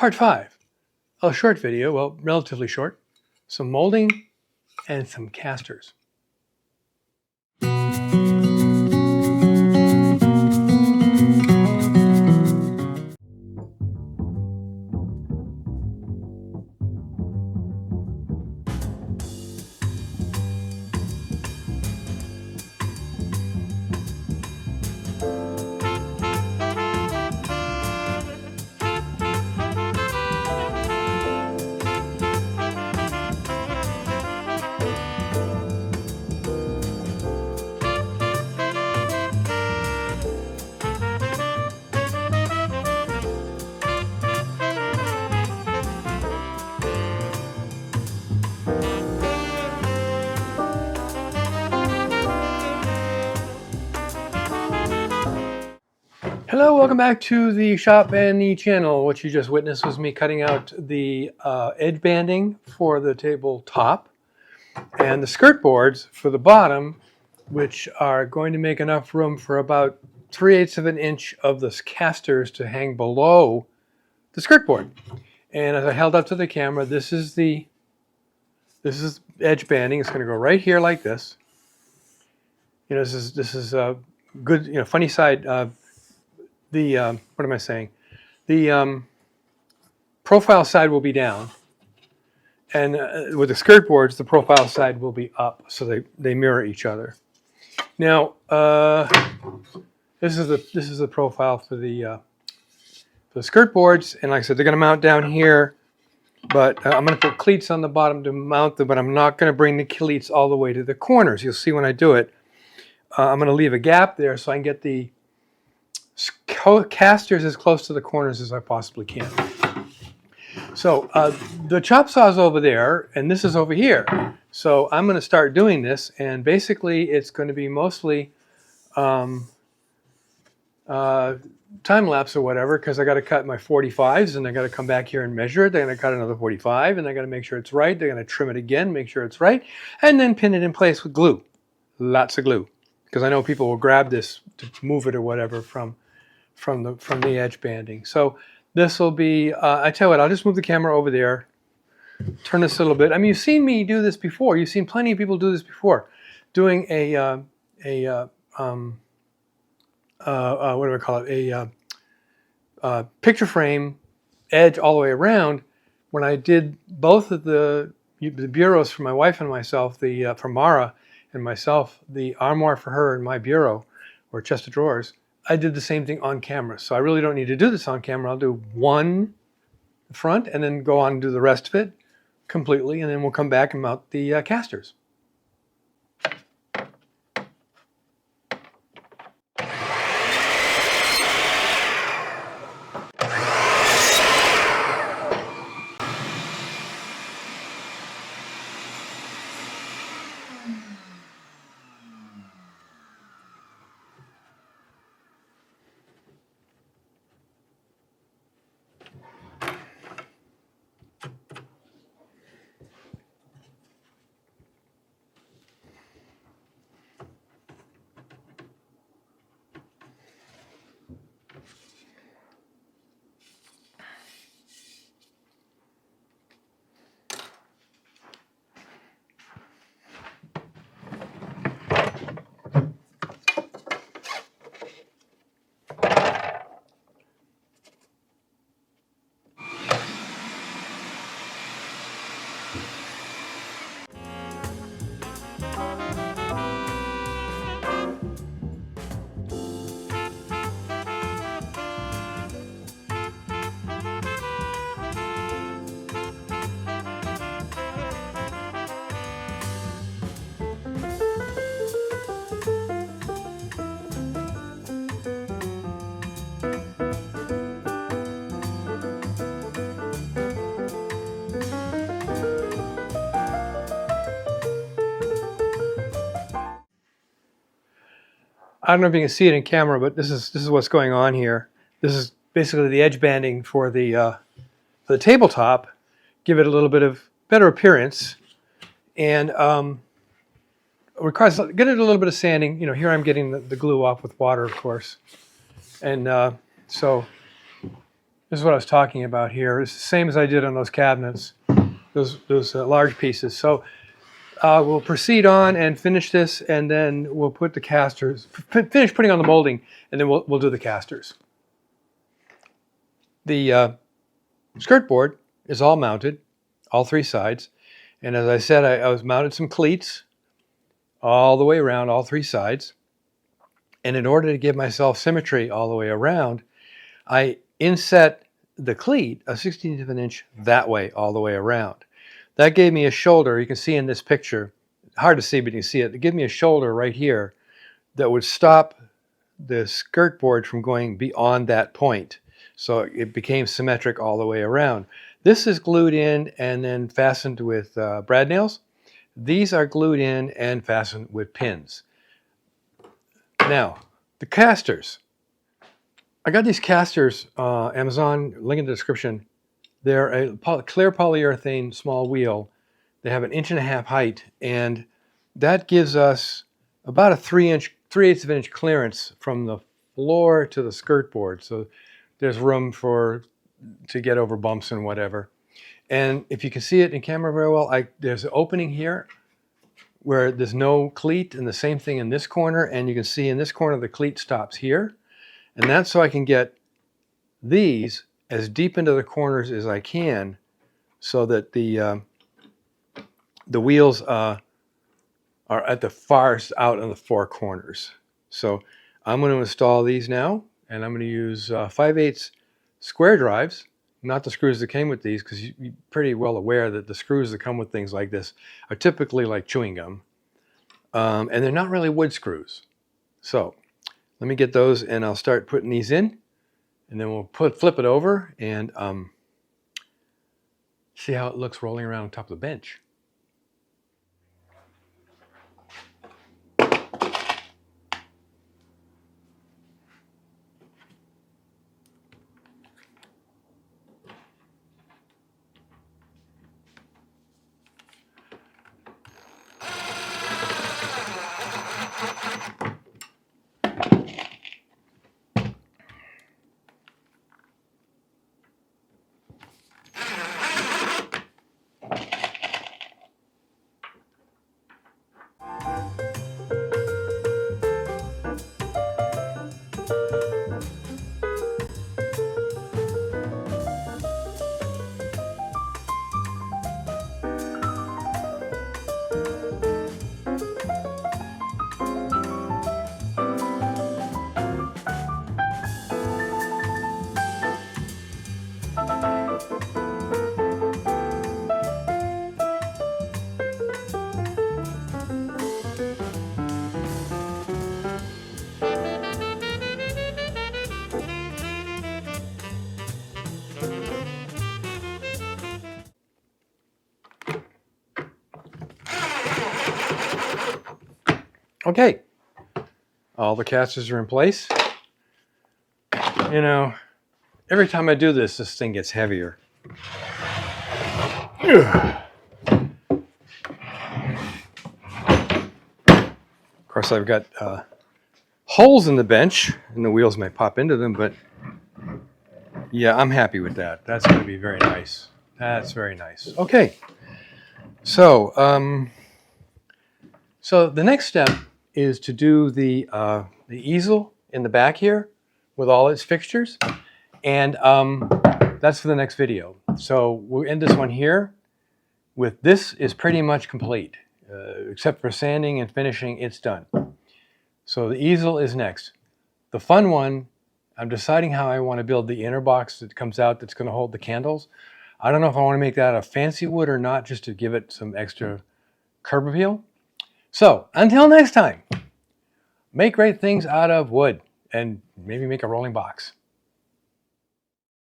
Part 5, a short video, well, relatively short, some molding and some casters. Hello, welcome back to the shop and the channel. What you just witnessed was me cutting out the edge banding for the tabletop and the skirt boards for the bottom, which are going to make enough room for about 3/8 of an inch of the casters to hang below the skirt board. And as I held up to the camera, this is edge banding. It's going to go right here like this. You know, this is a good, funny side. What am I saying? The profile side will be down, and with the skirt boards, the profile side will be up, so they mirror each other. Now, this is the profile for the skirt boards, and like I said, they're going to mount down here, but I'm going to put cleats on the bottom to mount them, but I'm not going to bring the cleats all the way to the corners. You'll see when I do it. I'm going to leave a gap there so I can get the casters as close to the corners as I possibly can. So the chop saw is over there, and this is over here. So I'm going to start doing this, and basically it's going to be mostly time lapse or whatever, because I got to cut my 45s, and I got to come back here and measure it. They're going to cut another 45, and I got to make sure it's right. They're going to trim it again, make sure it's right, and then pin it in place with glue. Lots of glue, because I know people will grab this to move it or whatever from the edge banding. So this will be, I tell you what, I'll just move the camera over there, turn this a little bit. I mean, you've seen me do this before. You've seen plenty of people do this before, doing what do I call it? A picture frame edge all the way around. When I did both of the bureaus for my wife and myself, for Mara and myself, the armoire for her and my bureau, or chest of drawers, I did the same thing on camera. So I really don't need to do this on camera. I'll do one front and then go on and do the rest of it completely, and then we'll come back and mount the casters. I don't know if you can see it in camera, but this is what's going on here. This is basically the edge banding for the tabletop. Give it a little bit of better appearance, and requires get it a little bit of sanding. You know, here I'm getting the glue off with water, of course, and so This is what I was talking about here. It's the same as I did on those cabinets, those large pieces. So we'll proceed on and finish this, and then we'll put the casters, finish putting on the molding, and then we'll do the casters. The skirt board is all mounted, all three sides. And as I said, I was mounted some cleats all the way around, all three sides. And in order to give myself symmetry all the way around, I inset the cleat a 1/16 of an inch that way, all the way around. That gave me a shoulder. You can see in this picture, hard to see, but you can see it. It gave me a shoulder right here that would stop the skirt board from going beyond that point. So it became symmetric all the way around. This is glued in and then fastened with brad nails. These are glued in and fastened with pins. Now, the casters. I got these casters, Amazon, link in the description. They're a clear polyurethane small wheel. They have 1.5 inch height, and that gives us about a 3/8 of an inch clearance from the floor to the skirt board. So there's room to get over bumps and whatever. And if you can see it in camera very well, there's an opening here where there's no cleat, and the same thing in this corner. And you can see in this corner the cleat stops here. And that's so I can get these as deep into the corners as I can, so that the wheels are at the farthest out in the four corners. So I'm going to install these now, and I'm going to use 5/8 square drives, not the screws that came with these, because you're pretty well aware that the screws that come with things like this are typically like chewing gum, and they're not really wood screws. So let me get those, and I'll start putting these in, and then we'll flip it over and see how it looks rolling around on top of the bench. Okay, all the casters are in place. You know, every time I do this, this thing gets heavier. Of course, I've got holes in the bench, and the wheels may pop into them, but yeah, I'm happy with that. That's going to be very nice. That's very nice. Okay, so so the next step is to do the easel in the back here with all its fixtures, and that's for the next video. So we'll end this one here with this is pretty much complete, except for sanding and finishing, it's done. So the easel is next. The fun one, I'm deciding how I want to build the inner box that comes out that's going to hold the candles. I don't know if I want to make that out of fancy wood or not, just to give it some extra curb appeal. So until next time, make great things out of wood and maybe make a rolling box.